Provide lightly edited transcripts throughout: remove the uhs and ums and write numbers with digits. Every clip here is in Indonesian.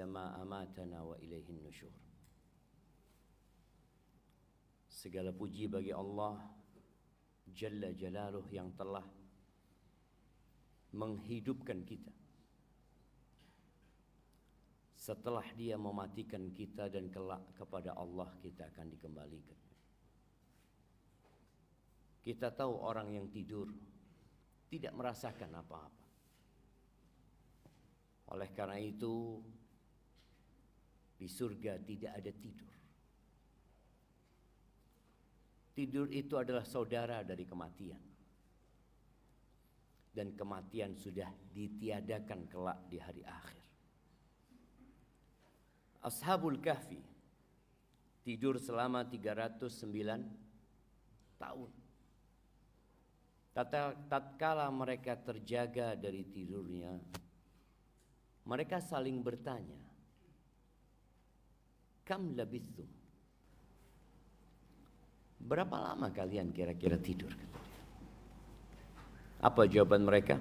ba'dama amatana wa ilaihin nusyur. Segala puji bagi Allah Jalla Jalaluh yang telah menghidupkan kita setelah Dia mematikan kita, dan kelak kepada Allah kita akan dikembalikan. Kita tahu orang yang tidur tidak merasakan apa-apa. Oleh karena itu, di surga tidak ada tidur. Tidur itu adalah saudara dari kematian. Dan kematian sudah ditiadakan kelak di hari akhir. Ashabul Kahfi tidur selama 309 tahun. Tatkala mereka terjaga dari tidurnya, mereka saling bertanya, "Kam labithum?" Berapa lama kalian kira-kira tidur? Apa jawaban mereka?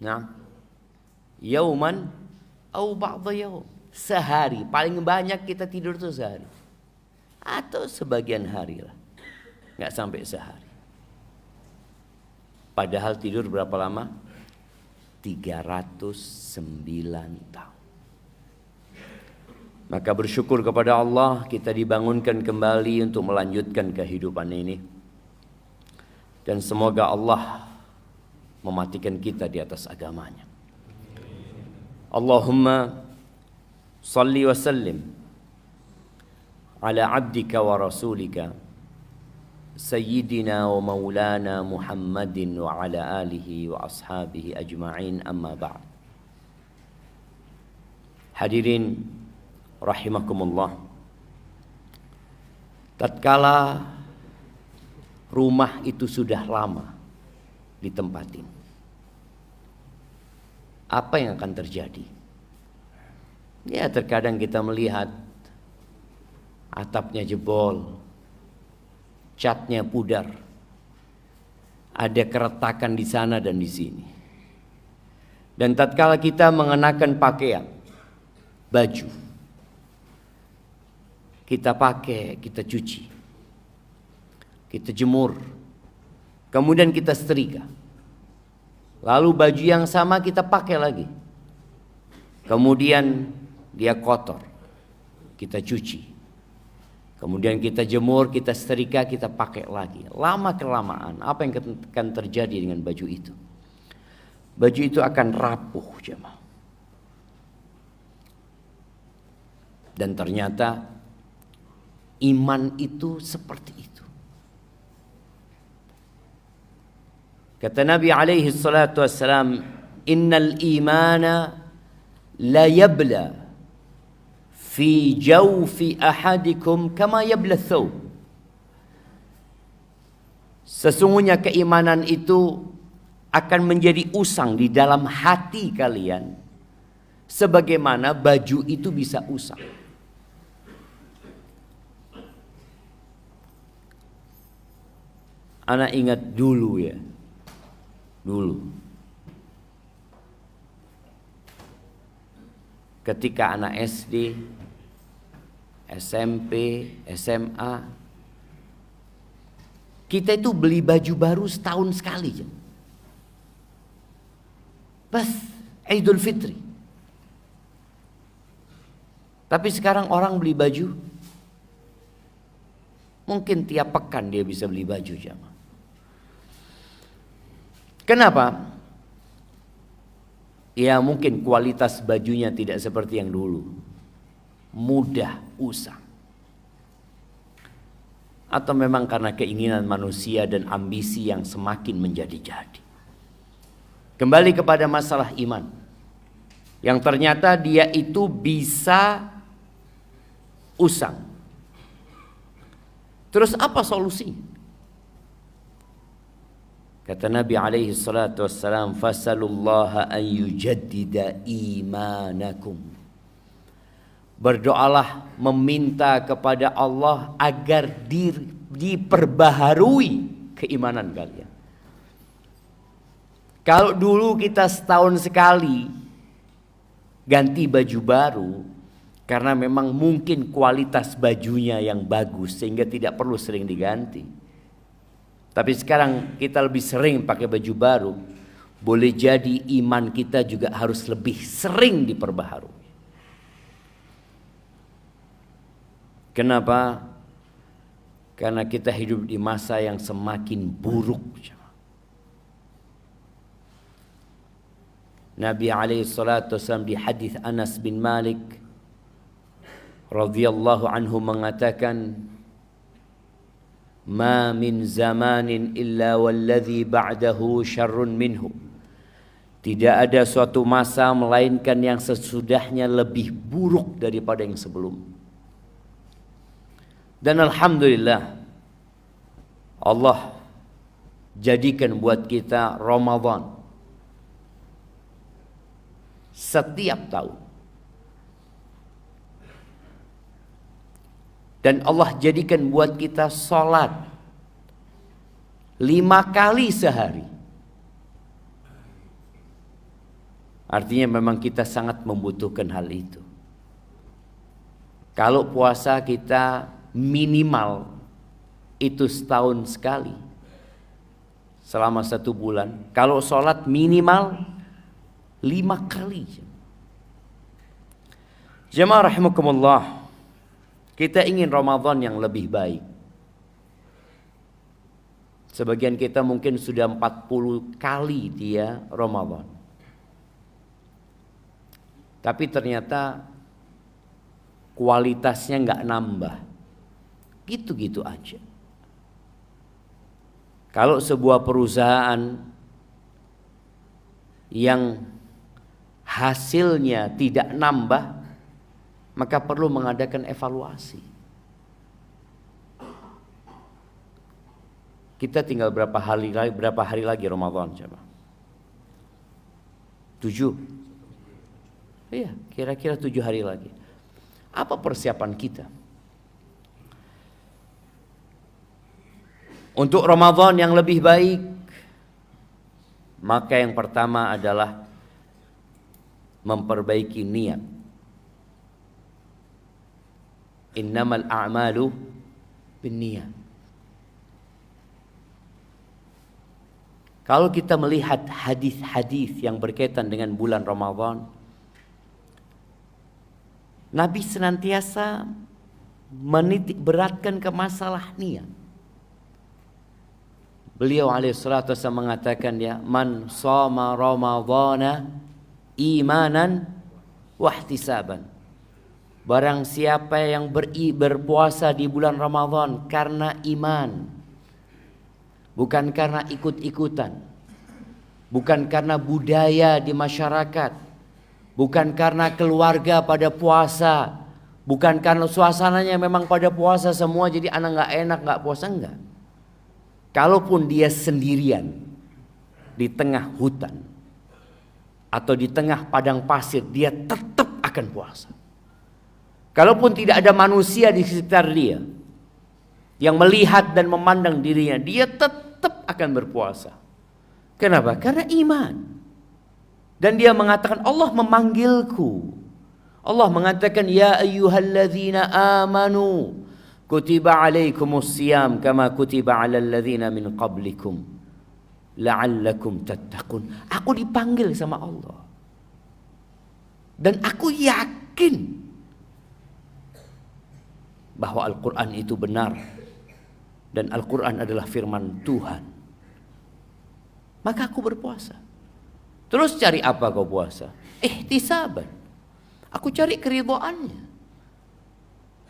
Nah, yauman au ba'dha yaum. Sehari, paling banyak kita tidur tuh sehari. Atau sebagian hari lah. Enggak sampai sehari. Padahal tidur berapa lama? 309 tahun. Maka bersyukur kepada Allah, kita dibangunkan kembali untuk melanjutkan kehidupan ini. Dan semoga Allah mematikan kita di atas agamanya. Allahumma salli wa sallim ala abdika wa rasulika Sayyidina wa maulana Muhammadin wa ala alihi wa ashabihi ajma'in, amma ba'd. Hadirin rahimakumullah, tatkala rumah itu sudah lama ditempatin, apa yang akan terjadi? Ya, terkadang kita melihat atapnya jebol, catnya pudar, ada keretakan di sana dan di sini. Dan tatkala kita mengenakan pakaian, baju, kita pakai, kita cuci, kita jemur, kemudian kita setrika, lalu baju yang sama kita pakai lagi, kemudian dia kotor, kita cuci, kemudian kita jemur, kita setrika, kita pakai lagi. Lama kelamaan, apa yang akan terjadi dengan baju itu? Baju itu akan rapuh, jemaah. Dan ternyata iman itu seperti itu. Kata Nabi alaihi salatu wassalam, "Innal imana la yabla fi jawfi ahadikum kama yabla thawb." Sesungguhnya keimanan itu akan menjadi usang di dalam hati kalian, sebagaimana baju itu bisa usang. Anak ingat dulu ya, dulu ketika anak SD, SMP, SMA, kita itu beli baju baru setahun sekali. Bas, Idul Fitri. Tapi sekarang orang beli baju, mungkin tiap pekan dia bisa beli baju, jamaah. Kenapa? Ya, mungkin kualitas bajunya tidak seperti yang dulu, mudah usang. Atau memang karena keinginan manusia dan ambisi yang semakin menjadi-jadi. Kembali kepada masalah iman, yang ternyata dia itu bisa usang. Terus apa solusinya? Kata Nabi alaihi salatu wassalam, "Fasalullaha an yujaddida imanakum." Berdoalah, meminta kepada Allah agar diperbaharui keimanan kalian. Kalau dulu kita setahun sekali ganti baju baru karena memang mungkin kualitas bajunya yang bagus sehingga tidak perlu sering diganti. Tapi sekarang kita lebih sering pakai baju baru, boleh jadi iman kita juga harus lebih sering diperbaharui. Kenapa? Karena kita hidup di masa yang semakin buruk. Nabi SAW di hadis Anas bin Malik radhiyallahu anhu mengatakan, "Ma min zamanin illa walladhi ba'dahu syarrun minhu." Tidak ada suatu masa melainkan yang sesudahnya lebih buruk daripada yang sebelum. Dan alhamdulillah Allah jadikan buat kita Ramadan setiap tahun. Dan Allah jadikan buat kita salat 5 kali sehari. Artinya memang kita sangat membutuhkan hal itu. Kalau puasa kita minimal itu setahun sekali selama 1 bulan. Kalau sholat minimal 5 kali. Jemaah rahimakumullah, kita ingin Ramadan yang lebih baik. Sebagian kita mungkin sudah 40 kali dia Ramadan, tapi ternyata kualitasnya nggak nambah, gitu-gitu aja. Kalau sebuah perusahaan yang hasilnya tidak nambah, maka perlu mengadakan evaluasi. Kita tinggal berapa hari lagi Ramadan coba? 7. Iya, kira-kira 7 hari lagi. Apa persiapan kita untuk Ramadan yang lebih baik? Maka yang pertama adalah memperbaiki niat. Innamal a'malu binniyat. Kalau kita melihat hadis-hadis yang berkaitan dengan bulan Ramadan, Nabi senantiasa menitik beratkan ke masalah niat. Beliau alaihissalatu wassalam mengatakan, ya, man shoma ramadhana imanan wahtisaban. Barang siapa yang berpuasa di bulan Ramadan karena iman, bukan karena ikut-ikutan, bukan karena budaya di masyarakat, bukan karena keluarga pada puasa, bukan karena suasananya memang pada puasa semua jadi anak gak enak gak puasa, enggak. Kalaupun dia sendirian di tengah hutan atau di tengah padang pasir, dia tetap akan puasa. Kalaupun tidak ada manusia di sekitar dia yang melihat dan memandang dirinya, dia tetap akan berpuasa. Kenapa? Karena iman. Dan dia mengatakan, Allah memanggilku. Allah mengatakan, ya ayyuhalladzina amanu kutiba alaikumus siyam kama kutiba alal ladzina min qablikum la'allakum tattaqun. Aku dipanggil sama Allah. Dan aku yakin bahwa Al-Quran itu benar dan Al-Quran adalah firman Tuhan. Maka aku berpuasa. Terus cari apa kau puasa? Ihtisaban. Aku cari keridhaannya.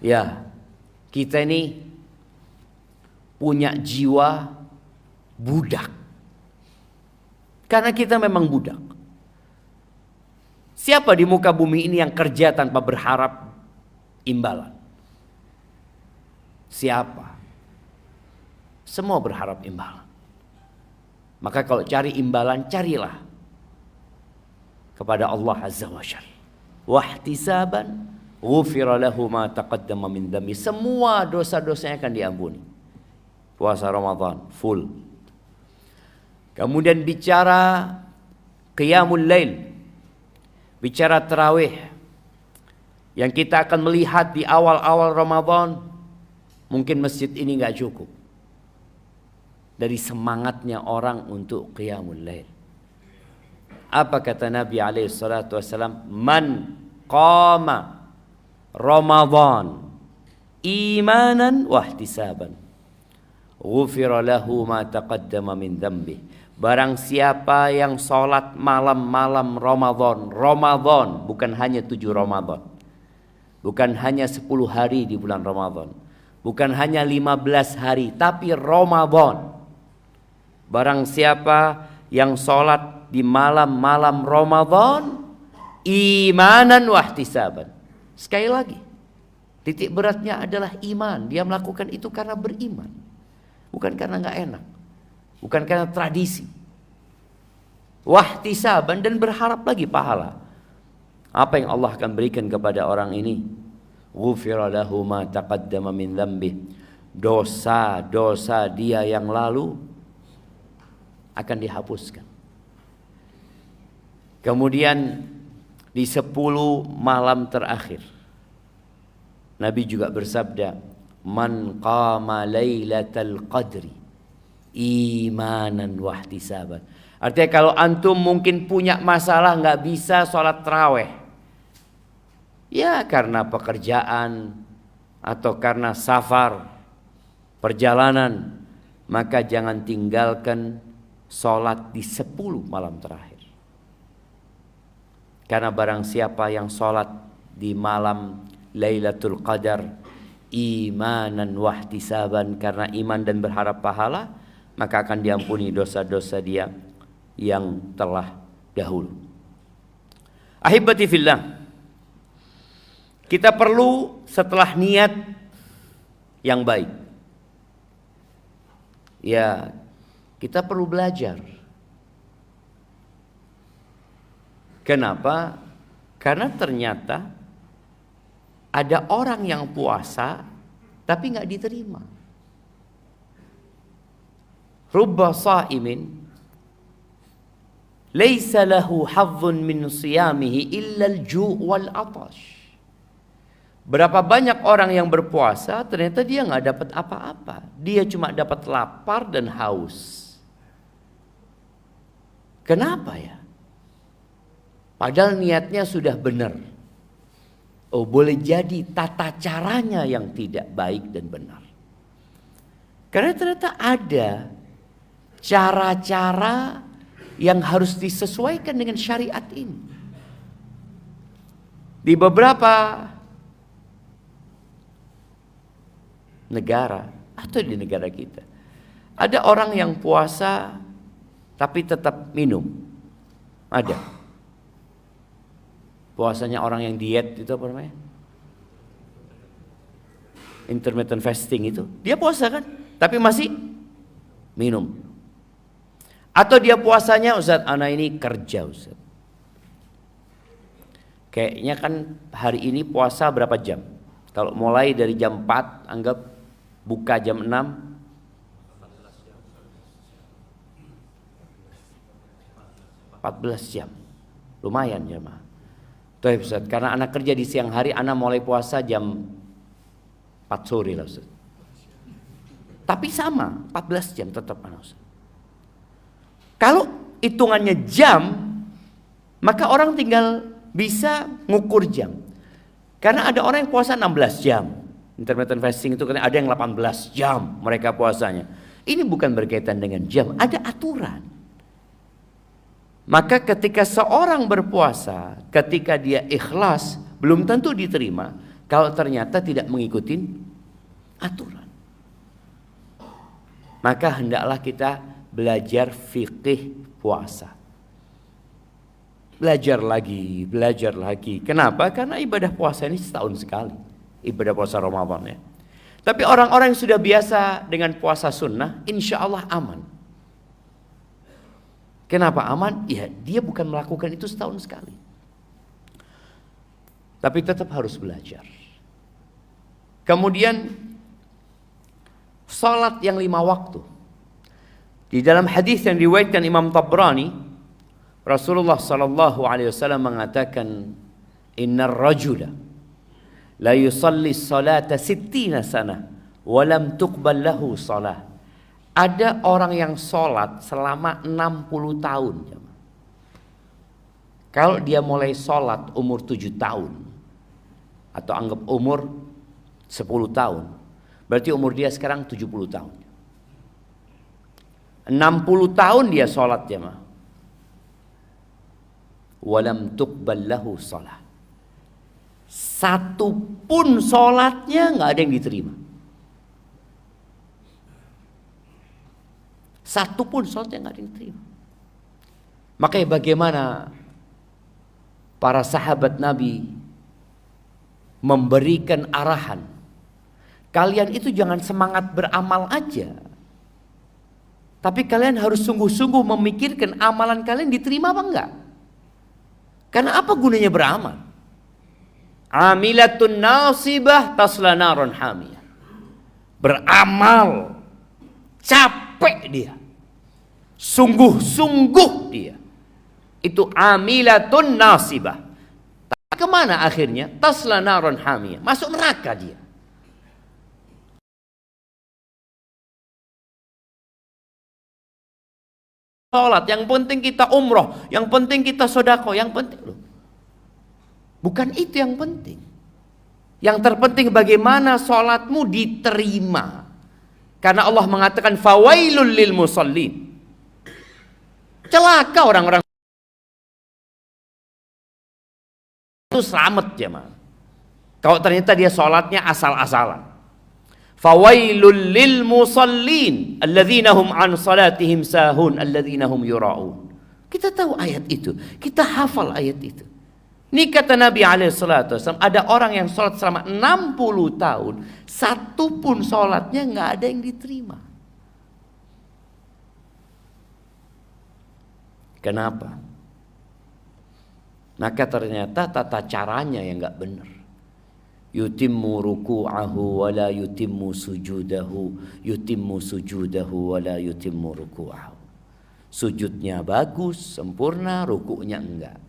Ya, kita ini punya jiwa budak. Karena kita memang budak. Siapa di muka bumi ini yang kerja tanpa berharap imbalan? Siapa? Semua berharap imbalan. Maka kalau cari imbalan, carilah kepada Allah Azza wa Jalla. Wahtisaban ghufira lahu ma taqaddama min dhanbi. Semua dosa-dosanya akan diampuni. Puasa Ramadan full. Kemudian bicara qiyamul lail. bicara tarawih yang kita akan melihat di awal-awal Ramadan, mungkin masjid ini nggak cukup dari semangatnya orang untuk qiyamul lail. Apa kata Nabi alaihi salatu wasallam? Man qama Ramadan imanan wahtisaban ghufira lahu ma taqaddama min dhanbi. Barang siapa yang sholat malam-malam Ramadan, bukan hanya 7 Ramadan, bukan hanya 10 hari di bulan Ramadan, bukan hanya 15 hari, tapi Ramadan. Barang siapa yang sholat di malam-malam Ramadan imanan wahtisaban. Sekali lagi, titik beratnya adalah iman. Dia melakukan itu karena beriman, bukan karena nggak enak, bukan karena tradisi. Wahtisaban, dan berharap lagi pahala. Apa yang Allah akan berikan kepada orang ini? Ghufira lahu ma taqaddama min dzambih. Dosa-dosa dia yang lalu akan dihapuskan. Kemudian di 10 malam terakhir Nabi juga bersabda, man qama lailatal qadri imanan wahtisaban. Artinya kalau antum mungkin punya masalah nggak bisa sholat tarawih, ya karena pekerjaan atau karena safar, perjalanan, maka jangan tinggalkan sholat di 10 malam terakhir. Karena barang siapa yang sholat di malam Lailatul Qadar imanan wahtisaban, karena iman dan berharap pahala, maka akan diampuni dosa-dosa dia yang telah dahulu. Ahibati fillah, kita perlu setelah niat yang baik, ya kita perlu belajar. Kenapa? Karena ternyata ada orang yang puasa tapi nggak diterima. Rubba sa'imin laisa lahu hazzun min siyamihi illa al-ju' wal 'atash. Berapa banyak orang yang berpuasa ternyata dia nggak dapat apa-apa. Dia cuma dapat lapar dan haus. Kenapa ya? Padahal niatnya sudah benar. Oh, boleh jadi tata caranya yang tidak baik dan benar. Karena ternyata ada cara-cara yang harus disesuaikan dengan syariat ini. Di beberapa negara atau di negara kita, ada orang yang puasa tapi tetap minum. Ada. Puasanya orang yang diet itu apa namanya? Intermittent fasting itu. Dia puasa kan, tapi masih minum. Atau dia puasanya, Ustaz, anak ini kerja, Ustaz. Kayaknya kan hari ini puasa berapa jam? Kalau mulai dari jam 4, anggap buka jam 6. 14 jam. Lumayan jemaah. Tuh Ustaz, karena anak kerja di siang hari, anak mulai puasa jam 4 sore lah Ustaz. Tapi sama, 14 jam tetap anak Ustaz. Kalau hitungannya jam, maka orang tinggal bisa ngukur jam. Karena ada orang yang puasa 16 jam. Intermittent fasting itu kan ada yang 18 jam mereka puasanya. Ini bukan berkaitan dengan jam, ada aturan. Maka ketika seorang berpuasa, ketika dia ikhlas, belum tentu diterima kalau ternyata tidak mengikuti aturan. Maka hendaklah kita belajar fikih puasa. Belajar lagi. Kenapa? Karena ibadah puasa ini setahun sekali. Ibadah puasa Ramadan ya. Tapi orang-orang yang sudah biasa dengan puasa sunnah, insya Allah aman. Kenapa aman? Ya dia bukan melakukan itu setahun sekali. Tapi tetap harus belajar. Kemudian salat yang 5 waktu. Di dalam hadis yang diriwayatkan Imam Tabrani Rasulullah sallallahu alaihi wasallam mengatakan, "Innar rajula la yusalli salata sittina sana wa lam tuqbal lahu salah." Ada orang yang sholat selama 60 tahun. Kalau dia mulai sholat umur 7 tahun atau anggap umur 10 tahun, berarti umur dia sekarang 70 tahun. 60 tahun dia sholat jemaah. Walam tuqbal lahu salah. Satu pun sholatnya nggak ada yang diterima. Satu pun sholatnya nggak ada yang diterima. Makanya bagaimana para sahabat Nabi memberikan arahan, kalian itu jangan semangat beramal aja, tapi kalian harus sungguh-sungguh memikirkan amalan kalian diterima apa enggak. Karena apa gunanya beramal? Amilatun nasibah tasla naron hamiyah. Beramal capek dia, sungguh-sungguh dia, itu amilatun nasibah. Tapi kemana akhirnya? Tasla naron hamiyah, masuk neraka dia. Sholat, yang penting kita umroh, yang penting kita sodako, yang penting loh. Bukan itu yang penting. Yang terpenting bagaimana sholatmu diterima. Karena Allah mengatakan fawailul lil musallin. Celaka orang-orang itu, selamat jemaah. Kalau ternyata dia sholatnya asal-asalan. Fawailul lil musallin alladzina hum an salatihim sahun alladzina hum yura'un. Kita tahu ayat itu, kita hafal ayat itu. Ini kata Nabi SAW, ada orang yang sholat selama 60 tahun, satu pun sholatnya nggak ada yang diterima. Kenapa? Maka ternyata tata caranya yang nggak benar. Yutimmu ruku'ahu wa la yutimmu sujudahu, yutimmu sujudahu wa la yutimmu ruku'ahu. Sujudnya bagus, sempurna, rukuknya enggak.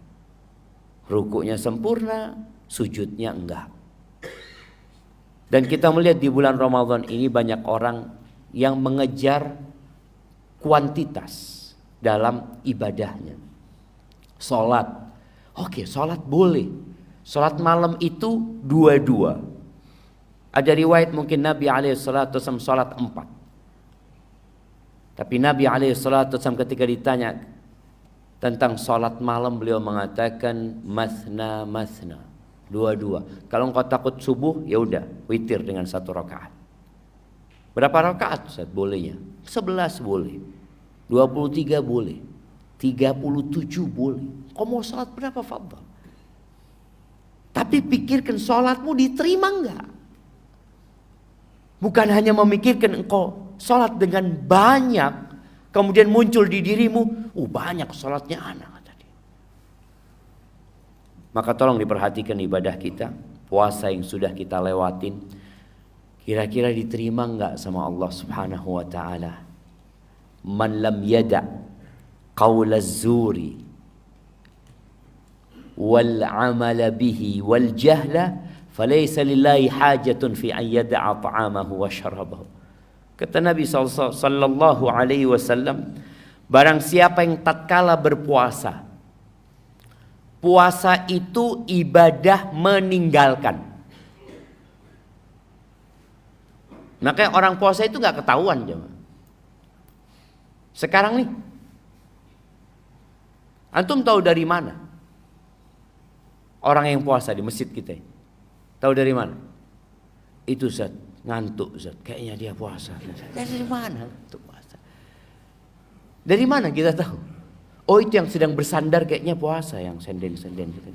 Rukuknya sempurna, sujudnya enggak. Dan kita melihat di bulan Ramadan ini banyak orang yang mengejar kuantitas dalam ibadahnya. Sholat, oke, sholat boleh. Sholat malam itu 2-2. Ada riwayat mungkin Nabi SAW sholat 4. Tapi Nabi SAW ketika ditanya tentang sholat malam, beliau mengatakan masna masna, 2-2. Kalau engkau takut subuh, ya udah witir dengan 1 rakaat. Berapa rakaat? Bolehnya 11 boleh, 23 boleh, 37 boleh. Kau mau sholat berapa? Fadhal. Tapi pikirkan sholatmu diterima enggak. Bukan hanya memikirkan engkau sholat dengan banyak, kemudian muncul di dirimu, banyak sholatnya anak tadi. Maka tolong diperhatikan ibadah kita, puasa yang sudah kita lewatin, kira-kira diterima enggak sama Allah Subhanahu wa taala. Man lam yada qaulaz zuri wal amala bihi wal jahla falaysa lillahi hajatun fi an yada'a ta'amahu wa syarabahu. Kata Nabi sallallahu alaihi wasallam, barang siapa yang tatkala berpuasa, puasa itu ibadah meninggalkan. Makanya orang puasa itu nggak ketahuan jemaah. Sekarang nih, antum tahu dari mana? Orang yang puasa di masjid kita, tahu dari mana? Itu Ustaz, ngantuk Ustaz, kayaknya dia puasa. Dari mana ngantuk puasa? Dari mana kita tahu? Oh, itu yang sedang bersandar kayaknya puasa, yang senden-senden gitu.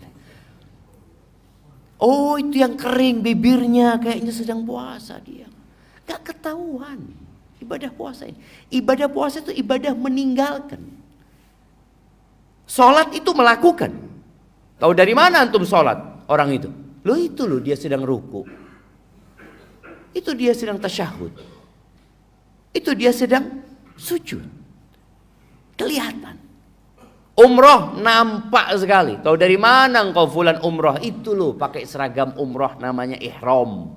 Oh, itu yang kering bibirnya kayaknya sedang puasa dia. Gak ketahuan ibadah puasa ini. Ibadah puasa itu ibadah meninggalkan. Sholat itu melakukan. Tahu dari mana antum sholat orang itu? Loh itu loh, dia sedang ruku. Itu dia sedang tasyahud. Itu dia sedang sujud. Kelihatan. Umroh nampak sekali. Tahu dari mana engkau fulan umroh? Itu loh pakai seragam umroh namanya ihram.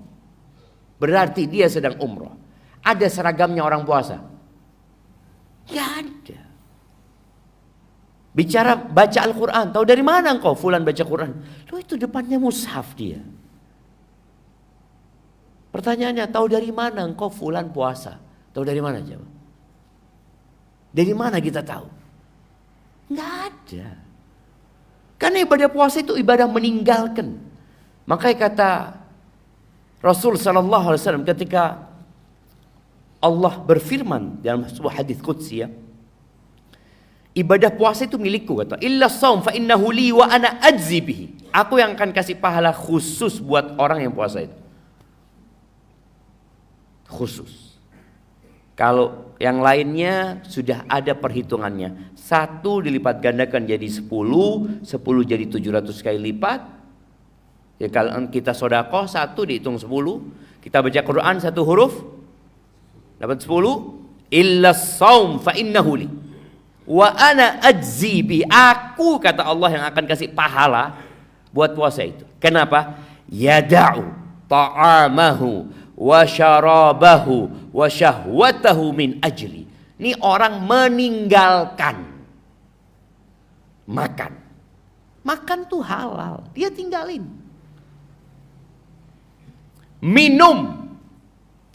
Berarti dia sedang umroh. Ada seragamnya orang puasa? Gak ada. Bicara baca Al-Quran. Tahu dari mana engkau fulan baca Quran? Loh itu depannya mushaf dia. Pertanyaannya, tahu dari mana engkau fulan puasa? Tahu dari mana jawab? Dari mana kita tahu? Nggak ada. Karena ibadah puasa itu ibadah meninggalkan. Makanya kata Rasul sallallahu alaihi wasallam ketika Allah berfirman dalam sebuah hadis qudsi ya. Ibadah puasa itu milikku kata. Illa shaum fa innahu li wa ana ajzi bihi. Aku yang akan kasih pahala khusus buat orang yang puasa itu. Khusus. Kalau yang lainnya sudah ada perhitungannya. 1 dilipat gandakan jadi 10, 10 jadi 700 kali lipat. Ya kalau kita sedekah 1 dihitung 10, kita baca Quran 1 huruf dapat 10. Illa shaum fa innahu li wa ana ajzi bi. Aku kata Allah yang akan kasih pahala buat puasa itu. Kenapa? Yada'u ta'amahu wa syarabahu wa syahwatahu min ajli. Ini orang meninggalkan makan. Makan tuh halal, dia tinggalin. Minum,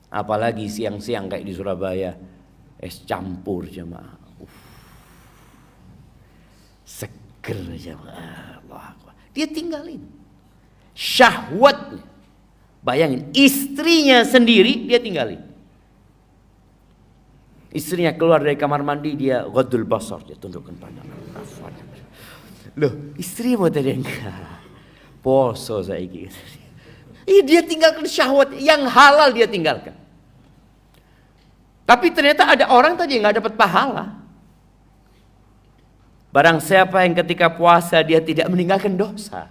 apalagi siang-siang kayak di Surabaya, es campur jemaah. Seger jemaah. Dia tinggalin. Syahwatnya, bayangin, istrinya sendiri dia tinggalin. Istrinya keluar dari kamar mandi, dia ghadul basar, dia tundukkan pandangan. Loh, istri mau tadi enggak poso saiki. Dia tinggalkan syahwat yang halal, dia tinggalkan. Tapi ternyata ada orang tadi yang nggak dapat pahala. Barang siapa yang ketika puasa dia tidak meninggalkan dosa,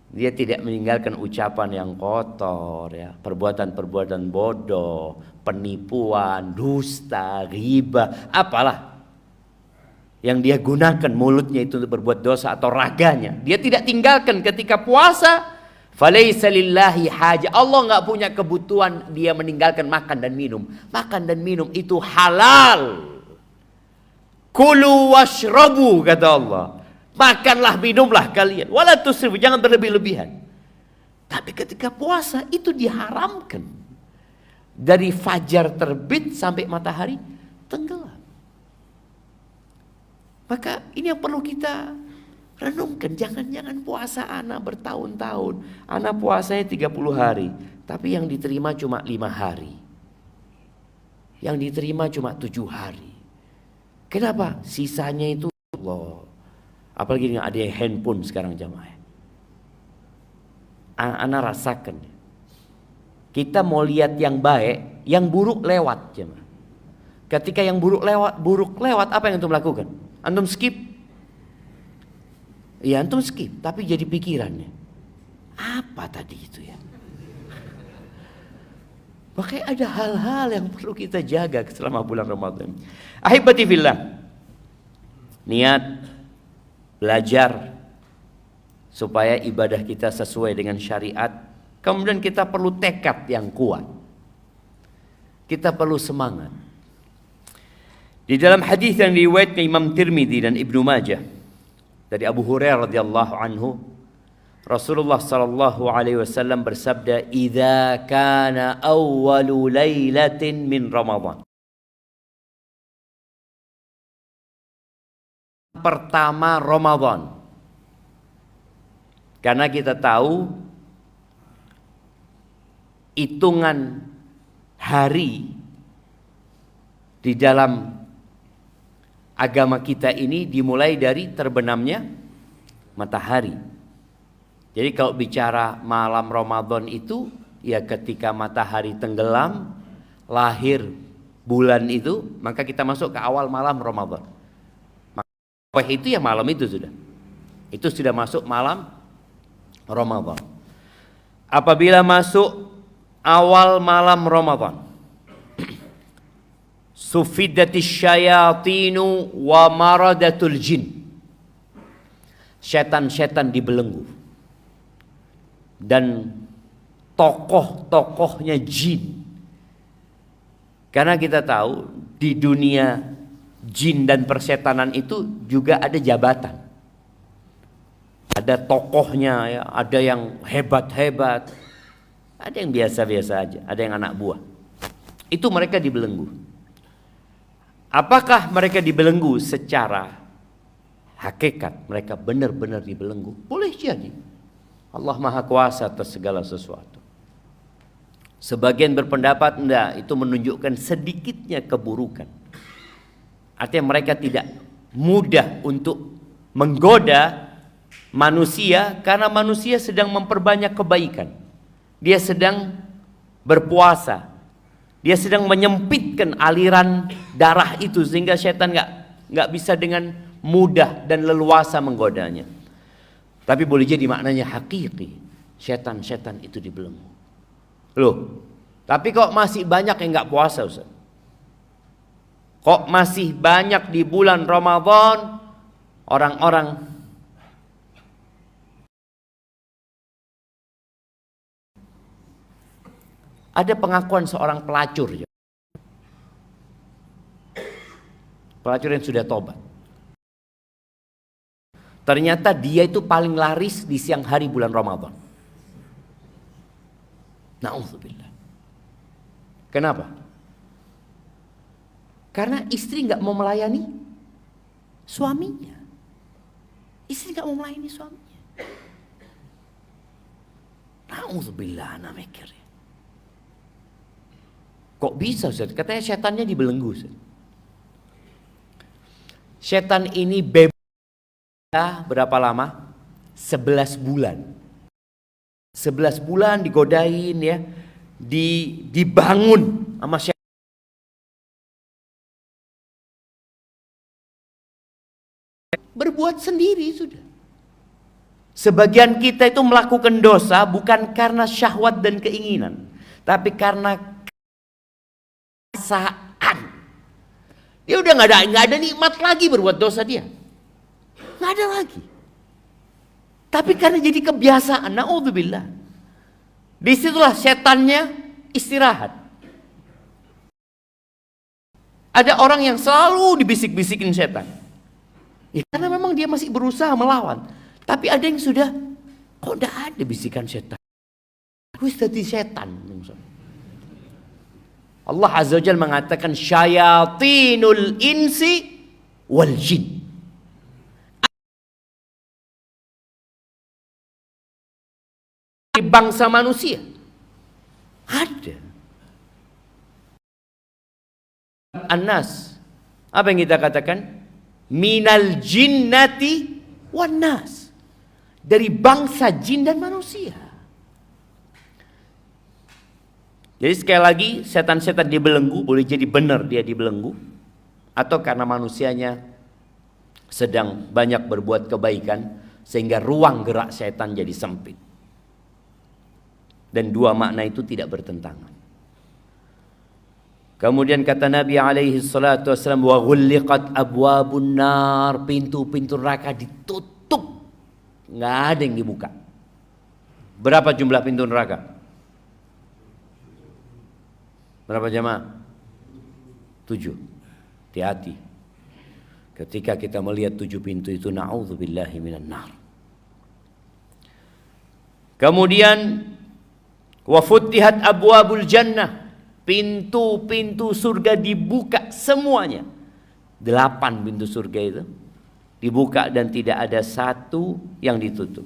dia tidak meninggalkan ucapan yang kotor, ya, perbuatan-perbuatan bodoh, penipuan, dusta, ghibah, apalah yang dia gunakan mulutnya itu untuk berbuat dosa atau raganya, dia tidak tinggalkan ketika puasa. Falaisa lillahi haja. Allah nggak punya kebutuhan dia meninggalkan makan dan minum. Makan dan minum itu halal. Kulu washrabu kata Allah. Makanlah, minumlah kalian. Wala tusrifu, jangan berlebih-lebihan. Tapi ketika puasa itu diharamkan. Dari fajar terbit sampai matahari tenggelam. Maka ini yang perlu kita renungkan. Jangan-jangan puasa anak bertahun-tahun. Anak puasanya 30 hari. Tapi yang diterima cuma 5 hari. Yang diterima cuma 7 hari. Kenapa? Sisanya itu Allah. Apalagi dengan ada handphone sekarang jamaah. Anak rasakan. Kita mau lihat yang baik, yang buruk lewat jamaah. Ketika yang buruk lewat, apa yang antum lakukan? Antum skip? Ya antum skip, tapi jadi pikirannya. Apa tadi itu ya? Makanya ada hal-hal yang perlu kita jaga selama bulan Ramadan. Ahibati fillah. Niat belajar supaya ibadah kita sesuai dengan syariat. Kemudian kita perlu tekad yang kuat. Kita perlu semangat. Di dalam hadis yang diriwayatkan Imam Tirmidzi dan Ibnu Majah dari Abu Hurairah radhiyallahu anhu, Rasulullah sallallahu alaihi wasallam bersabda, "Idza kana awwalu lailatin min Ramadan." Pertama Ramadan. Karena kita tahu hitungan hari di dalam agama kita ini dimulai dari terbenamnya matahari. Jadi kalau bicara malam Ramadan itu ya ketika matahari tenggelam, lahir bulan itu, maka kita masuk ke awal malam Ramadan. Maka itu ya malam itu sudah. Itu sudah masuk malam Ramadan. Apabila masuk awal malam Ramadan, Sufidatis syayatinu wa maradatul jin. Setan-setan dibelenggu. Dan tokoh-tokohnya jin. Karena kita tahu di dunia jin dan persetanan itu juga ada jabatan. Ada tokohnya ya, ada yang hebat-hebat, ada yang biasa-biasa aja, ada yang anak buah. Itu mereka dibelenggu. Apakah mereka dibelenggu secara hakikat? Mereka benar-benar dibelenggu? Boleh jadi. Allah Maha Kuasa atas segala sesuatu. Sebagian berpendapat enggak, itu menunjukkan sedikitnya keburukan. Artinya mereka tidak mudah untuk menggoda manusia karena manusia sedang memperbanyak kebaikan. Dia sedang berpuasa. Dia sedang menyempitkan aliran darah itu sehingga setan nggak bisa dengan mudah dan leluasa menggodanya. Tapi boleh jadi maknanya hakiki. Setan-setan itu dibelenggu. Loh, tapi kok masih banyak yang nggak puasa, Ustaz? Kok masih banyak di bulan Ramadan orang-orang ada pengakuan seorang pelacur ya. Pelacur yang sudah tobat. Ternyata dia itu paling laris di siang hari bulan Ramadan. Na'udzubillah. Kenapa? Karena istri nggak mau melayani suaminya. Istri nggak mau melayani suaminya. Na'udzubillah, ana mikir. Kok bisa, Ustaz? Katanya setannya dibelenggu, Ustaz. Setan ini bebas berapa lama? 11 bulan. 11 bulan digodain ya, dibangun sama setan. Berbuat sendiri sudah. Sebagian kita itu melakukan dosa bukan karena syahwat dan keinginan, tapi karena perasaan. Dia udah nggak ada nikmat lagi berbuat dosa dia, nggak ada lagi. Tapi karena jadi kebiasaan, naudzubillah. Disitulah setannya istirahat. Ada orang yang selalu dibisik-bisikin setan. Ya, karena memang dia masih berusaha melawan. Tapi ada yang sudah, kok tidak ada bisikan setan. Wis jadi setan. Allah Azza wa Jalla mengatakan syayatinul insi wal jin. Bangsa manusia ada. An-nas. Apa yang kita katakan? Minal jinnati wan nas. Dari bangsa jin dan manusia. Jadi sekali lagi setan-setan dibelenggu, boleh jadi benar dia dibelenggu, atau karena manusianya sedang banyak berbuat kebaikan sehingga ruang gerak setan jadi sempit. Dan dua makna itu tidak bertentangan. Kemudian kata Nabi alaihi salatu wasallam, wa ghulliqat abwabun nar, pintu-pintu neraka ditutup, nggak ada yang dibuka. Berapa jumlah pintu neraka? Berapa jemaah? 7. Hati-hati. Ketika kita melihat 7 pintu itu, na'udzubillahi minan nar. Kemudian wa futtihat abwabul jannah, pintu-pintu surga dibuka semuanya. 8 pintu surga itu dibuka dan tidak ada satu yang ditutup.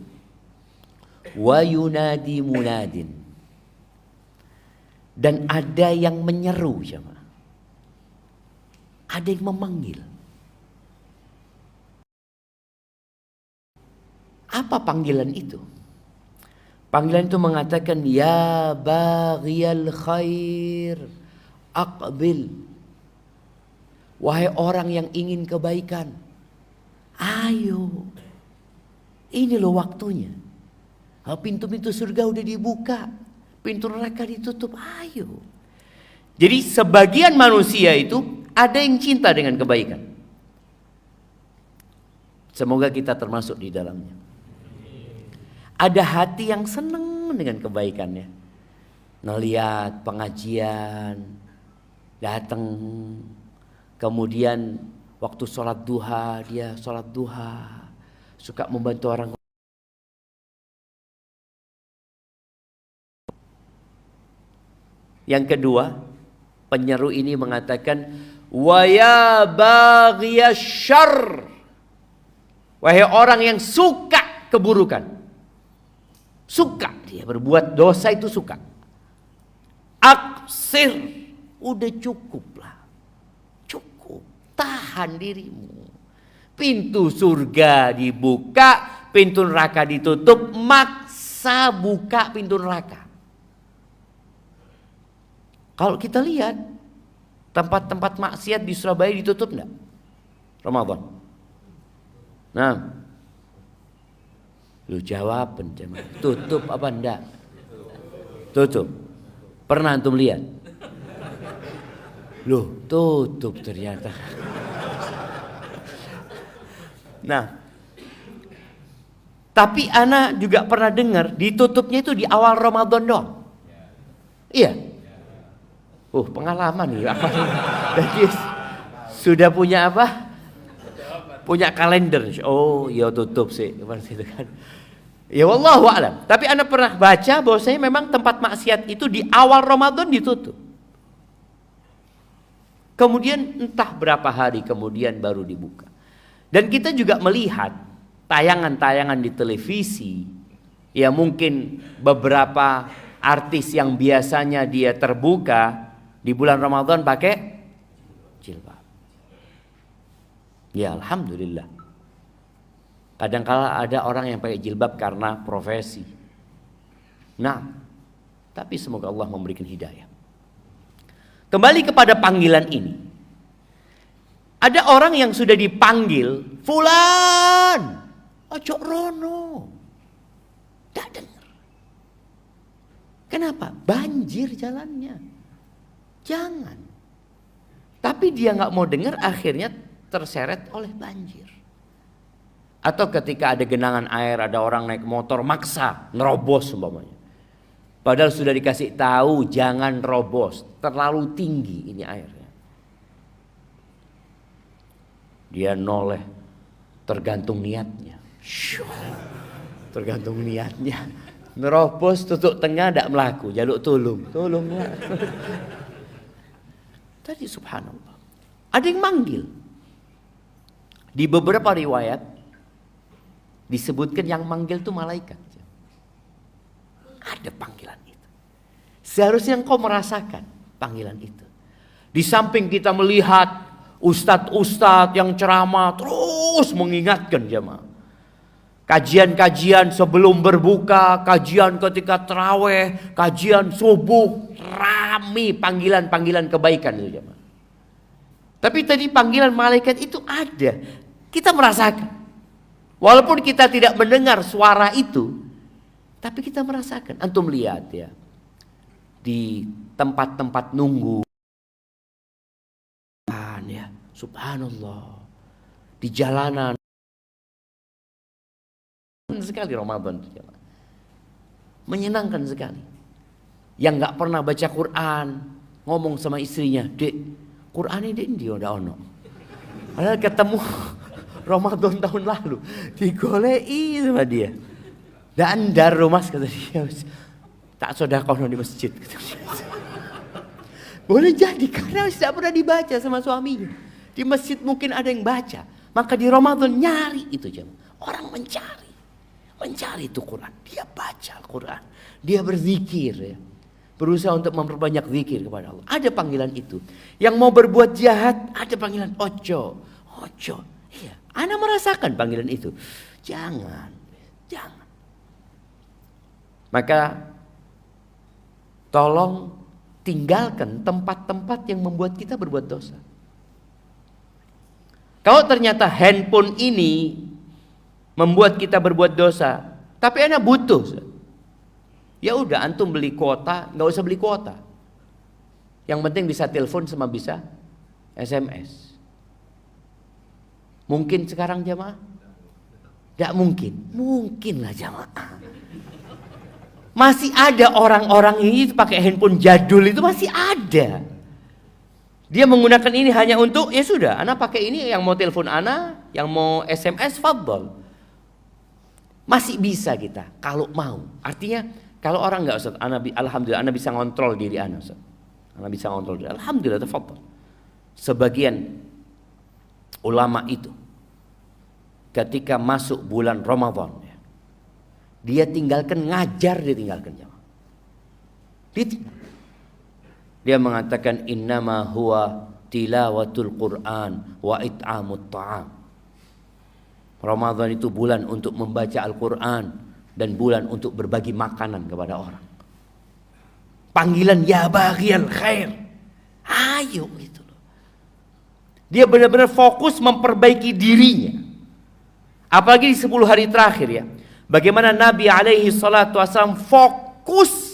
Wa yunadi munadin, dan ada yang menyeru, jemaah. Ada yang memanggil. Apa panggilan itu? Panggilan itu mengatakan, ya baghiyal khair aqbil. Wahai orang yang ingin kebaikan, ayo. Ini loh waktunya. Pintu-pintu surga udah dibuka, pintu neraka ditutup, ayo. Jadi sebagian manusia itu Ada yang cinta dengan kebaikan. Semoga kita termasuk di dalamnya. Ada hati yang senang dengan kebaikannya. Ngelihat pengajian, datang, kemudian waktu sholat duha, dia sholat duha, suka membantu orang. Yang kedua, penyeru ini mengatakan, wa ya baghiyasy syarr, wahai orang yang suka keburukan. Suka dia berbuat dosa itu suka. Aksir, udah cukuplah. Cukup, tahan dirimu. Pintu surga dibuka, pintu neraka ditutup, maksa buka pintu neraka. Kalau kita lihat tempat-tempat maksiat di Surabaya ditutup enggak? Ramadan. Nah, lu jawab, tutup apa enggak? Tutup. Pernah antum lihat? Loh, tutup ternyata. Nah, tapi ana juga pernah dengar ditutupnya itu di awal Ramadan doang. Iya. Pengalaman nih. Jadi sudah punya apa? Punya kalender. Oh, ya tutup sih seperti itu kan. Ya wallahu a'lam. Tapi ana pernah baca bahwasanya memang tempat maksiat itu di awal Ramadan ditutup. Kemudian entah berapa hari kemudian baru dibuka. Dan kita juga melihat tayangan-tayangan di televisi. Ya mungkin beberapa artis yang biasanya dia terbuka di bulan Ramadan pakai jilbab. Ya alhamdulillah. Kadang-kala ada orang yang pakai jilbab karena profesi. Nah, tapi semoga Allah memberikan hidayah. Kembali kepada panggilan ini. Ada orang yang sudah dipanggil, fulan, ojo rono. Tak dengar. Kenapa? Banjir jalannya. Jangan. Tapi dia nggak mau dengar, akhirnya terseret oleh banjir. Atau ketika ada genangan air, ada orang naik motor maksa nerobos umpamanya. Padahal sudah dikasih tahu jangan robos, terlalu tinggi ini airnya. Dia noleh, tergantung niatnya. Tergantung niatnya. Nerobos tutup tengah ndak melaku, jaluk tolong. Tolonglah. Tadi subhanallah. Ada yang manggil. Di beberapa riwayat disebutkan yang manggil itu malaikat. Ada panggilan itu. Seharusnya engkau merasakan panggilan itu. Di samping kita melihat ustadz-ustadz yang ceramah terus mengingatkan jemaah. Kajian-kajian sebelum berbuka, kajian ketika taraweh, kajian subuh, rame panggilan-panggilan kebaikan itu jemaah. Tapi tadi panggilan malaikat itu ada. Kita merasakan. Walaupun kita tidak mendengar suara itu, tapi kita merasakan. Antum lihat ya. Di tempat-tempat nunggu. Ya, subhanallah. Di jalanan. Sekali Ramadan. Menyenangkan sekali. Yang gak pernah baca Quran, ngomong sama istrinya, "Dek, Quran ini dia udah ono." Padahal ketemu Ramadan tahun lalu, digolei sama dia. Dan dar rumah kata dia, tak sedekah di masjid. Boleh jadi karena tidak pernah dibaca sama suaminya. Di masjid mungkin ada yang baca, maka di Ramadan nyari itu jam. Orang mencari itu Quran. Dia baca Quran, dia berzikir ya. Berusaha untuk memperbanyak zikir kepada Allah. Ada panggilan itu. Yang mau berbuat jahat, ada panggilan ojo. Iya, ana merasakan panggilan itu. Jangan. Maka tolong tinggalkan tempat-tempat yang membuat kita berbuat dosa. Kalau ternyata handphone ini membuat kita berbuat dosa, tapi ana butuh. Ya udah, antum beli kuota, nggak usah beli kuota. Yang penting bisa telepon sama bisa SMS. Mungkin sekarang jamaah? Tidak mungkin. Mungkin lah jamaah. Masih ada orang-orang ini pakai handphone jadul, itu masih ada. Dia menggunakan ini hanya untuk, ya sudah, ana pakai ini, yang mau telepon ana, yang mau SMS, fadhol. Masih bisa kita kalau mau. Artinya kalau orang enggak, Ustaz, alhamdulillah ana bisa ngontrol diri ana, Ustaz. Ana bisa ngontrol diri. Alhamdulillah, tafadhol. Sebagian ulama itu ketika masuk bulan Ramadan, dia tinggalkan ngajar, dia tinggalkan jamaah. Dia mengatakan innama huwa tilawatul Quran wa it'amut ta'am. Ramadan itu bulan untuk membaca Al-Quran dan bulan untuk berbagi makanan kepada orang. Panggilan ya baghiyal khair. Ayo gitu loh. Dia benar-benar fokus memperbaiki dirinya. Apalagi di 10 hari terakhir ya. Bagaimana Nabi alaihi salatu wasallam fokus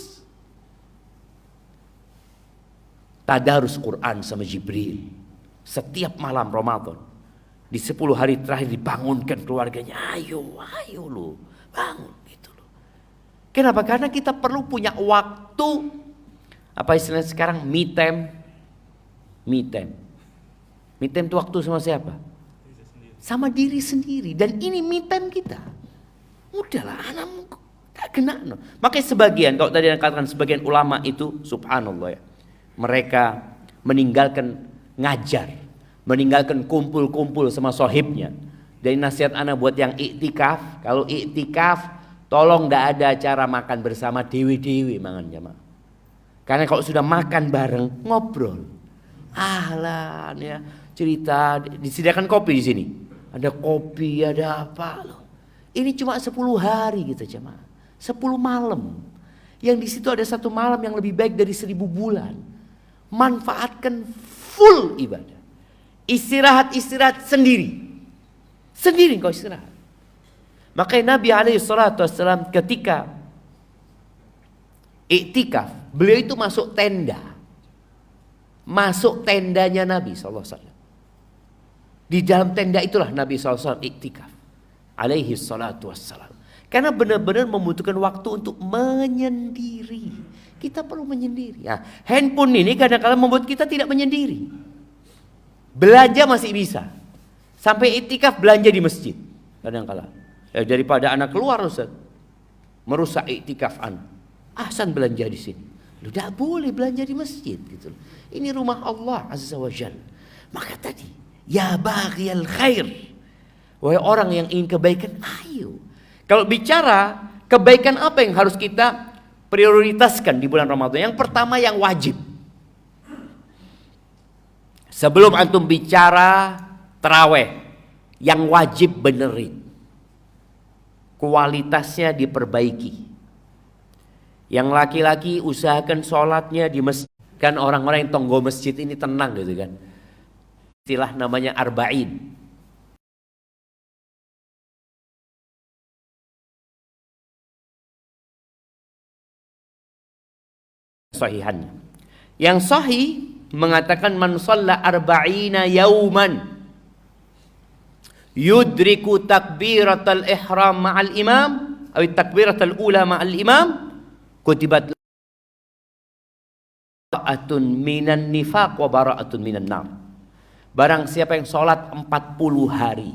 tadarus Quran sama Jibril setiap malam Ramadan. Di 10 hari terakhir dibangunkan keluarganya, ayo lu bangun gitu loh. Kenapa? Karena kita perlu punya waktu, apa istilahnya sekarang, me time. Me time itu waktu sama siapa? Sama diri sendiri. Dan ini me time kita. Udahlah, anak tak kena. No. Makanya sebagian, kalau tadi yang katakan sebagian ulama itu, subhanallah ya, mereka meninggalkan ngajar, meninggalkan kumpul-kumpul sama sohibnya. Dari nasihat anak buat yang iktikaf, kalau iktikaf tolong tidak ada acara makan bersama dewi-dewi mangan jamaah. Karena kalau sudah makan bareng ngobrol, ahlan ya, cerita, disediakan kopi di sini. Ada kopi, ada apa loh. Ini cuma 10 hari kita jamaah. 10 malam. Yang di situ ada 1 malam yang lebih baik dari 1000 bulan. Manfaatkan full ibadah. Istirahat sendiri. Sendiri kau istirahat. Makanya Nabi SAW ketika iktikaf, beliau itu masuk tenda. Masuk tendanya Nabi SAW. Di dalam tenda itulah Nabi SAW iktikaf. Alaihi salatu wassalam. Karena benar-benar membutuhkan waktu untuk menyendiri. Kita perlu menyendiri. Nah, handphone ini kadang-kadang membuat kita tidak menyendiri. Belanja masih bisa. Sampai iktikaf belanja di masjid. Kadang-kadang. Daripada anak keluar Ustaz, merusak iktikaf anak. Ahsan belanja di sini. Lu tidak boleh belanja di masjid gitu. Ini rumah Allah Azza wa Jalla. Maka tadi, ya baghiyal khair. Wahai orang yang ingin kebaikan, ayo. Kalau bicara kebaikan apa yang harus kita prioritaskan di bulan Ramadan? Yang pertama yang wajib. Sebelum antum bicara taraweh, yang wajib benerin. Kualitasnya diperbaiki. Yang laki-laki usahakan sholatnya di masjid. Kan orang-orang yang tonggo masjid ini tenang gitu kan. Istilah namanya arba'in. Sahihannya. Yang sahih mengatakan man shalla arba'ina yauman yudriku takbiratal ihram ma'al imam atau takbiratal ula ma'al imam kutibat bara'atun minan nifaq wa bara'atun minan nar. Barang siapa yang sholat 40 hari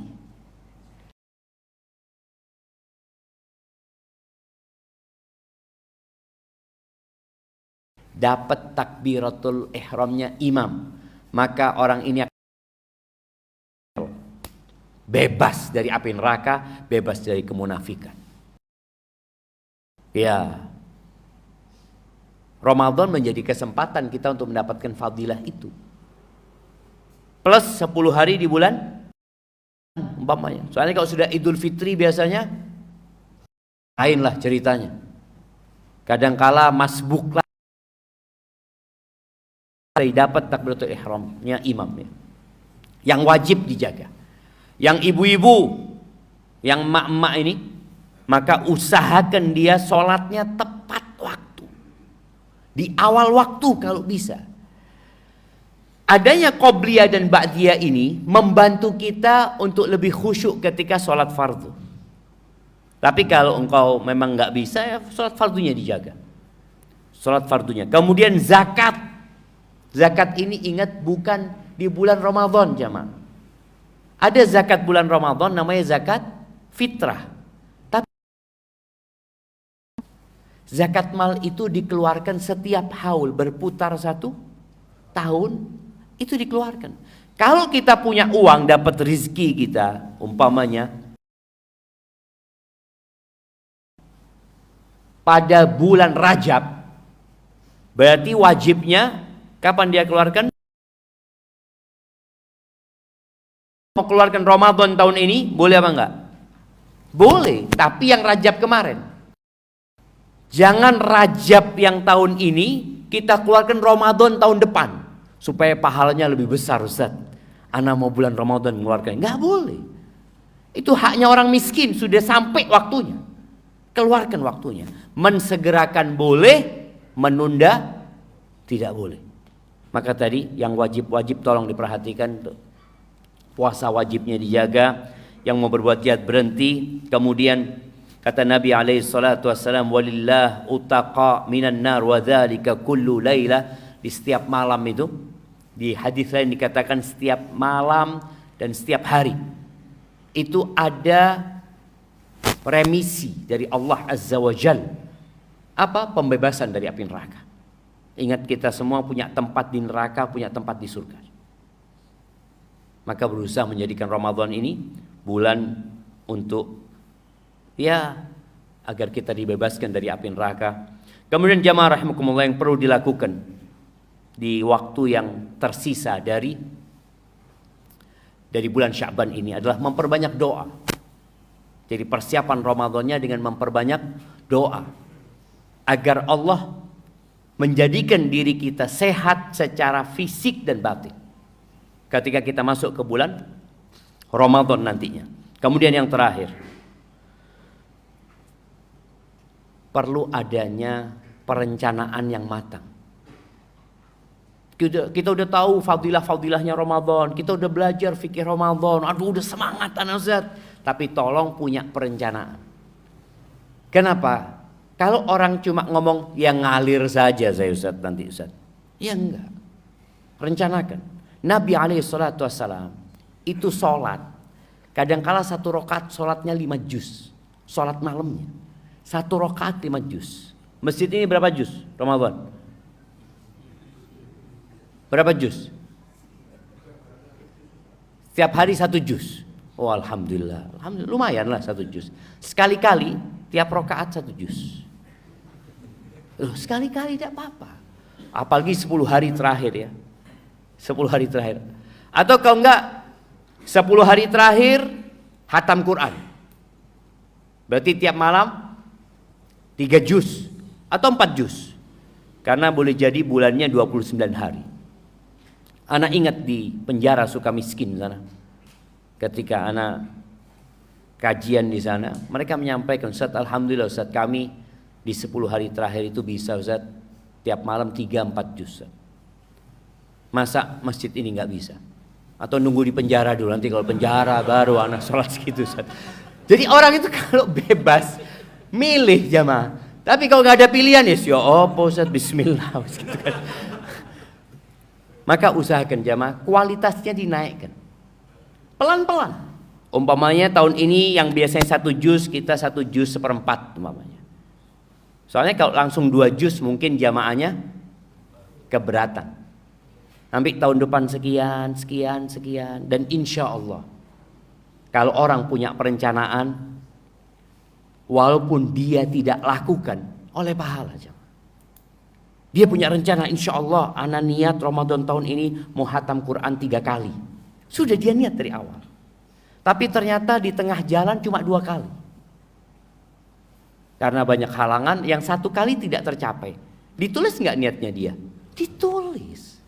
dapat takbiratul ihramnya imam, maka orang ini bebas dari api neraka, bebas dari kemunafikan. Ya, Ramadan menjadi kesempatan kita untuk mendapatkan fadilah itu. Plus 10 hari di bulan umpamanya. Soalnya kalau sudah Idul Fitri biasanya lainlah ceritanya. Kadangkala masbuk lah dapat takbiratul ihramnya imam ya. Yang wajib dijaga. Yang ibu-ibu, yang emak-emak ini, maka usahakan dia sholatnya tepat waktu. Di awal waktu kalau bisa. Adanya qobliyah dan ba'diyah ini membantu kita untuk lebih khusyuk ketika sholat fardu. Tapi kalau engkau memang nggak bisa, ya sholat fardunya dijaga. Sholat fardunya. Kemudian zakat. Zakat ini ingat bukan di bulan Ramadan jamaah. Ada zakat bulan Ramadan namanya zakat fitrah. Tapi zakat mal itu dikeluarkan setiap haul, berputar 1 tahun. Itu dikeluarkan. Kalau kita punya uang, dapat rizki kita, umpamanya pada bulan Rajab, berarti wajibnya kapan dia keluarkan? Mau keluarkan Ramadan tahun ini, boleh apa enggak? Boleh, tapi yang Rajab kemarin. Jangan Rajab yang tahun ini kita keluarkan Ramadan tahun depan. Supaya pahalanya lebih besar, Ustaz. Ana mau bulan Ramadan mengeluarkan. Enggak boleh. Itu haknya orang miskin, sudah sampai waktunya. Keluarkan waktunya. Mensegerakan boleh, menunda tidak boleh. Maka tadi yang wajib-wajib tolong diperhatikan. Puasa wajibnya dijaga. Yang mau berbuat jahat berhenti. Kemudian kata Nabi alaihi salatu wassalam, walillah utaqa minan nar wa dzalika kullu lailah. Di setiap malam itu, di hadis lain dikatakan setiap malam dan setiap hari itu ada remisi dari Allah Azza wa Jal. Apa? Pembebasan dari api neraka. Ingat, kita semua punya tempat di neraka, punya tempat di surga. Maka berusaha menjadikan Ramadan ini bulan untuk agar kita dibebaskan dari api neraka. Kemudian jamaah rahimakumullah, yang perlu dilakukan di waktu yang tersisa dari bulan Sya'ban ini adalah memperbanyak doa. Jadi persiapan Ramadannya dengan memperbanyak doa agar Allah menjadikan diri kita sehat secara fisik dan batin ketika kita masuk ke bulan Ramadan nantinya. Kemudian yang terakhir, perlu adanya perencanaan yang matang. Kita udah tahu fadilah-fadilahnya Ramadan, kita udah belajar fikih Ramadan, aduh udah semangat anak Ustaz. Tapi tolong punya perencanaan. Kenapa? Kalau orang cuma ngomong, ya ngalir saja saya Ustaz nanti Ustaz. Ya enggak. Rencanakan. Nabi SAW itu sholat. Kadangkala 1 rakaat sholatnya 5 juz. Sholat malamnya. 1 rakaat 5 juz. Masjid ini berapa juz Ramadan? Berapa juz? Setiap hari 1 juz. Oh alhamdulillah. Alhamdulillah lumayan lah 1 juz. Sekali-kali tiap rakaat 1 juz. Sekali-kali tidak apa-apa. Apalagi 10 hari terakhir ya. 10 hari terakhir. Atau kalau enggak 10 hari terakhir khatam Quran. Berarti tiap malam 3 juz atau 4 juz. Karena boleh jadi bulannya 29 hari. Anak ingat di penjara Sukamiskin sana. Ketika anak kajian di sana, mereka menyampaikan, Ustaz, alhamdulillah Ustaz, kami di 10 hari terakhir itu bisa Ustaz tiap malam 3-4 juz. Masa masjid ini nggak bisa? Atau nunggu di penjara dulu, nanti kalau penjara baru anak sholat segitu Ustaz. Jadi orang itu kalau bebas milih jamaah. Tapi kalau nggak ada pilihan ya apa Ustaz, bismillah gitu kan. Maka usahakan jamaah kualitasnya dinaikkan. Pelan-pelan. Umpamanya tahun ini yang biasanya 1 juz, kita 1 juz 1/4 umpamanya. Soalnya kalau langsung 2 juz mungkin jamaahnya keberatan. Nanti tahun depan sekian. Dan insya Allah kalau orang punya perencanaan, walaupun dia tidak lakukan, oleh pahala jamaah. Dia punya rencana, insya Allah ana niat Ramadan tahun ini mau khatam Quran 3 kali. Sudah dia niat dari awal. Tapi ternyata di tengah jalan cuma 2 kali. Karena banyak halangan, yang 1 kali tidak tercapai. Ditulis nggak niatnya dia? Ditulis.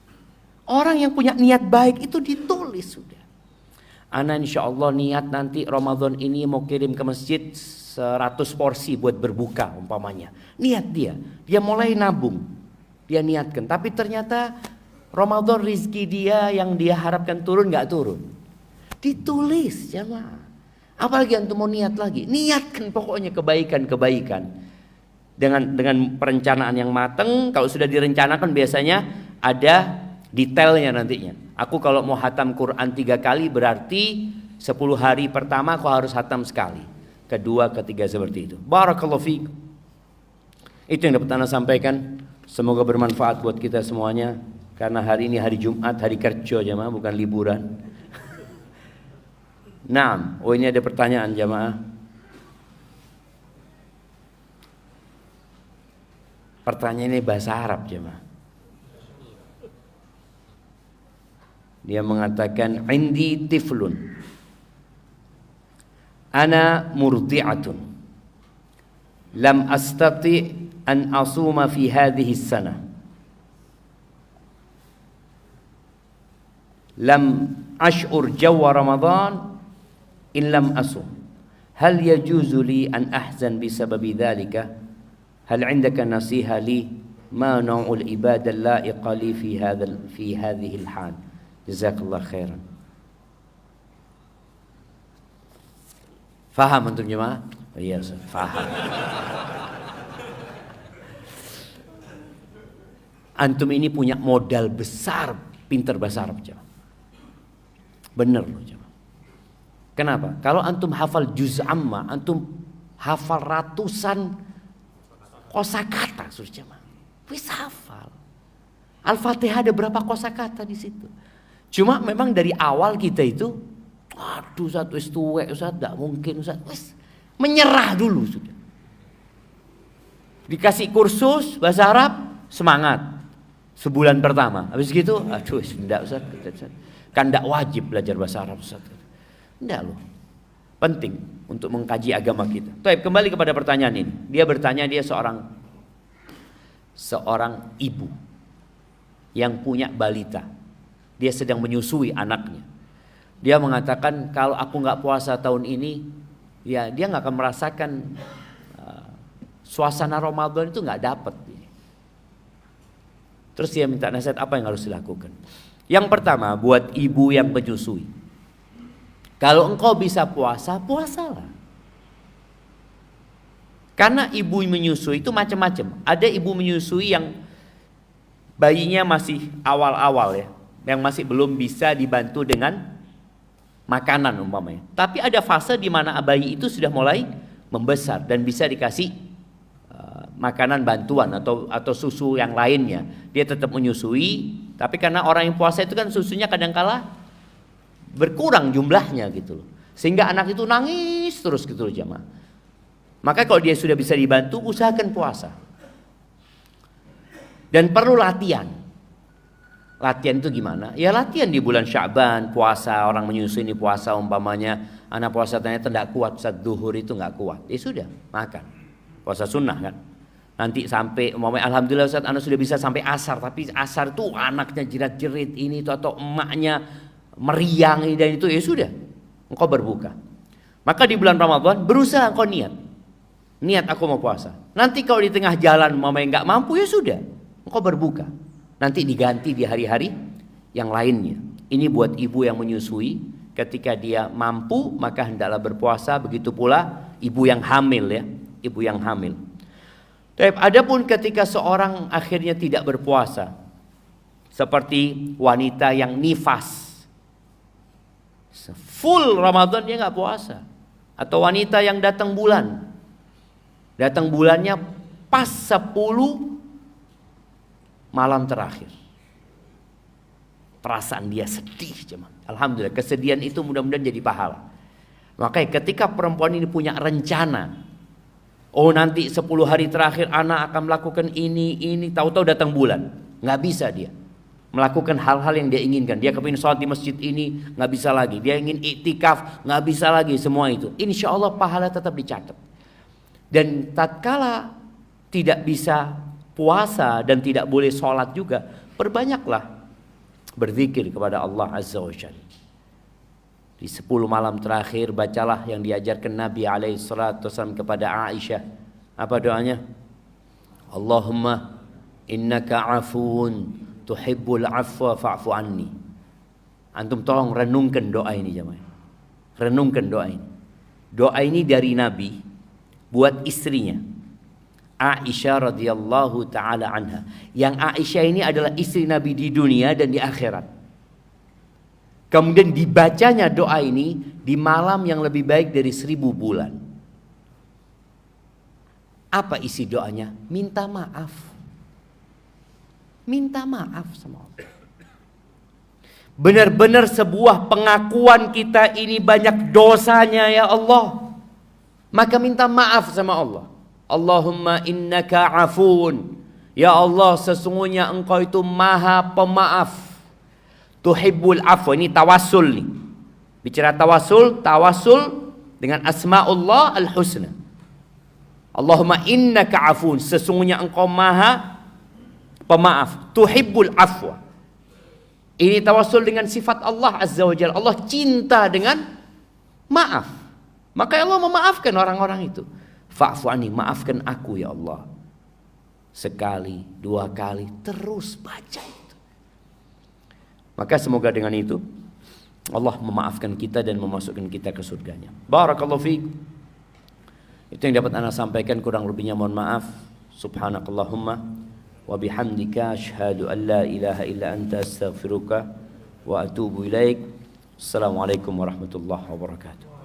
Orang yang punya niat baik itu ditulis sudah. Ana insya Allah niat nanti Ramadan ini mau kirim ke masjid 100 porsi buat berbuka umpamanya. Niat dia mulai nabung. Dia niatkan, tapi ternyata Ramadan rizki dia yang dia harapkan turun nggak turun. Ditulis jamaah. Apalagi antum mau niat lagi. Niatkan pokoknya kebaikan-kebaikan. Dengan perencanaan yang matang. Kalau sudah direncanakan biasanya ada detailnya nantinya. Aku kalau mau hatam Quran 3 kali berarti 10 hari pertama aku harus hatam sekali. Kedua, ketiga seperti itu. Barakallahu fiikum. Itu yang dapat Anda sampaikan. Semoga bermanfaat buat kita semuanya. Karena hari ini hari Jumat, hari kerja jamaah, bukan liburan. Nah, ini ada pertanyaan jamaah. Pertanyaan ini bahasa Arab jamaah. Dia mengatakan, "Indi tiflun. Ana murdi'atun. Lam astati' an asuma fi hadhihi as-sanah. Lam ash'ur jawa Ramadan in lam asum. Hal yajuzu li an ahzan bisababi dhalika? Hal 'indaka nasiha li ma naw'ul ibadah la'iqa li fi hadhihi al-hal?" Jazakallah khairan. Faham antum jemaah? Iya, faham. Antum ini punya modal besar, pinter bahasa Arab jemaah. Bener loh jemaah. Kenapa? Kalau antum hafal juz amma, antum hafal ratusan kosakata, suruh jemaah. Wis hafal. Al-Fatihah ada berapa kosakata di situ? Cuma memang dari awal kita itu, aduh Ustaz, wis tuwek Ustaz, tidak mungkin Ustaz, wis menyerah dulu sudah. Dikasih kursus bahasa Arab, semangat. Sebulan pertama, habis gitu, aduh tidak Ustaz. Kan tidak wajib belajar bahasa Arab Ustaz. Tidak loh. Penting untuk mengkaji agama kita. Baik, kembali kepada pertanyaan ini. Dia bertanya, dia seorang ibu yang punya balita. Dia sedang menyusui anaknya. Dia mengatakan, kalau aku nggak puasa tahun ini, ya dia nggak akan merasakan suasana Ramadan itu nggak dapat. Terus dia minta nasihat apa yang harus dilakukan. Yang pertama, buat ibu yang menyusui, kalau engkau bisa puasa, puasalah. Karena ibu menyusui itu macam-macam. Ada ibu menyusui yang bayinya masih awal-awal ya, yang masih belum bisa dibantu dengan makanan umpamanya. Tapi ada fase di mana bayi itu sudah mulai membesar dan bisa dikasih makanan bantuan atau susu yang lainnya. Dia tetap menyusui, tapi karena orang yang puasa itu kan susunya kadang-kala berkurang jumlahnya gitu loh. Sehingga anak itu nangis terus gitu loh jamaah. Maka kalau dia sudah bisa dibantu, usahakan puasa. Dan perlu latihan. Latihan itu gimana? Ya latihan di bulan Sya'ban, puasa, orang menyusui ini puasa umpamanya. Anak puasa ternyata tidak kuat, saat duhur itu nggak kuat. Ya sudah, makan. Puasa sunnah kan. Nanti sampai umpamanya alhamdulillah Ustaz anak sudah bisa sampai asar, tapi asar tuh anaknya jerat-jerit ini itu atau emaknya meriang ini dan itu, ya sudah. Engkau berbuka. Maka di bulan Ramadan berusaha engkau niat. Niat aku mau puasa. Nanti kalau di tengah jalan umpamanya nggak mampu, ya sudah. Engkau berbuka. Nanti diganti di hari-hari yang lainnya. Ini buat ibu yang menyusui, ketika dia mampu maka hendaklah berpuasa. Begitu pula ibu yang hamil ya, ibu yang hamil. Adapun ketika seorang akhirnya tidak berpuasa, seperti wanita yang nifas, full Ramadan dia nggak puasa, atau wanita yang datang bulannya pas 10 malam terakhir, perasaan dia sedih cuman. Alhamdulillah kesedihan itu mudah-mudahan jadi pahala. Makanya ketika perempuan ini punya rencana, oh nanti 10 hari terakhir anak akan melakukan ini, tahu-tahu datang bulan, nggak bisa dia melakukan hal-hal yang dia inginkan. Dia kepingin sholat di masjid ini, nggak bisa lagi. Dia ingin iktikaf, nggak bisa lagi. Semua itu, insya Allah pahala tetap dicatat. Dan tatkala tidak bisa puasa dan tidak boleh sholat juga, perbanyaklah berzikir kepada Allah Azza wa Jalla. Di 10 malam terakhir bacalah yang diajarkan Nabi SAW kepada Aisyah. Apa doanya? Allahumma innaka afuun tuhibbul afwa fa'fu anni. Antum tolong renungkan doa ini jemaah. Renungkan doa ini. Doa ini dari Nabi buat istrinya Aisyah radhiyallahu taala anha. Yang Aisyah ini adalah istri Nabi di dunia dan di akhirat. Kemudian dibacanya doa ini di malam yang lebih baik dari 1000 bulan. Apa isi doanya? Minta maaf. Minta maaf sama Allah. Benar-benar sebuah pengakuan kita ini banyak dosanya ya Allah. Maka minta maaf sama Allah. Allahumma innaka afun. Ya Allah, sesungguhnya engkau itu maha pemaaf. Tuhibbul afwa. Ini tawassul nih. Bicara tawassul, tawassul dengan asma'ullah al-husna. Allahumma innaka afun. Sesungguhnya engkau maha pemaaf. Tuhibbul afwa. Ini tawassul dengan sifat Allah Azza wa Jalla. Allah cinta dengan maaf. Maka Allah memaafkan orang-orang itu. Fa'fu anni, maafkan aku ya Allah. Sekali, 2 kali, terus baca itu. Maka semoga dengan itu Allah memaafkan kita dan memasukkan kita ke surganya. Barakallahu fiik. Itu yang dapat ana sampaikan, kurang lebihnya mohon maaf. Subhanakallahumma wa bihamdika asyhadu an la ilaha illa anta astaghfiruka wa atubu ilaik. Assalamualaikum warahmatullahi wabarakatuh.